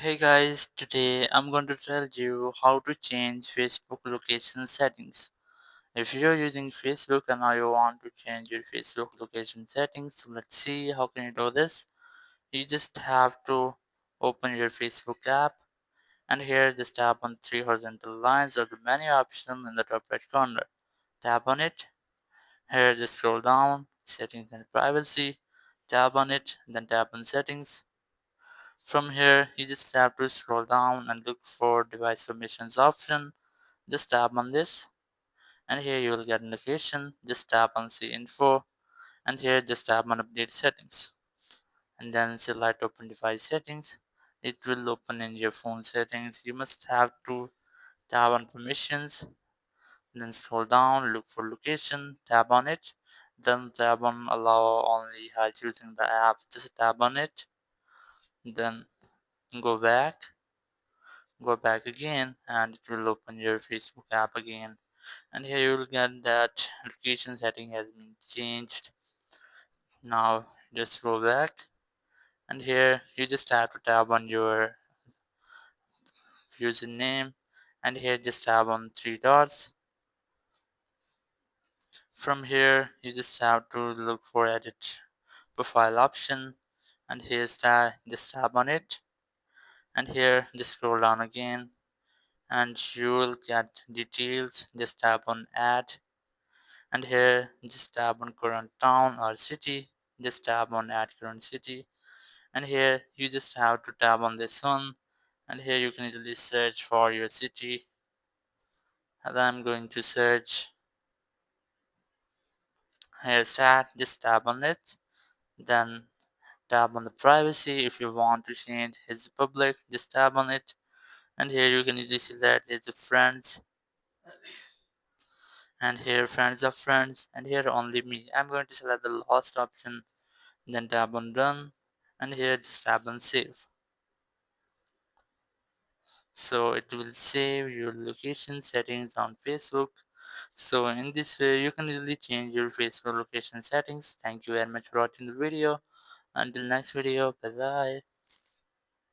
Hey guys, today I'm going to tell you how to change Facebook location settings. If you're using Facebook and now you want to change your Facebook location settings, so let's see how can you do this. You just have to open your Facebook app and here just tap on three horizontal lines of the menu option in the top right corner. Tap on it. Here just scroll down, settings and privacy. Tap on it, then tap on settings. From here, you just have to scroll down and look for device permissions option. Just tap on this, and here you will get a notification. Just tap on see info, and here just tap on update settings, and then select open device settings. It will open in your phone settings. You must have to tap on permissions, then scroll down, look for location, tap on it, then tap on allow only while using the app. Just tap on it, then go back again and it will open your Facebook app again, and here you will get that location setting has been changed. Now just go back and here you just have to tap on your username and here just tap on three dots. From here you just have to look for edit profile option and here's that, just tap on it and here just scroll down again and you will get details. Just tap on add and here just tap on current town or city. Just tap on add current city and here you just have to tap on this one and here you can easily search for your city, and I'm going to search here's that. Just tap on it, then tap on the privacy. If you want to change his public, just tap on it and here you can easily select his friends and here friends of friends and here only me. I'm going to select the last option, then tap on done and here just tap on save. So it will save your location settings on Facebook. So in this way you can easily change your Facebook location settings. Thank you very much for watching the video. Until next video, bye bye.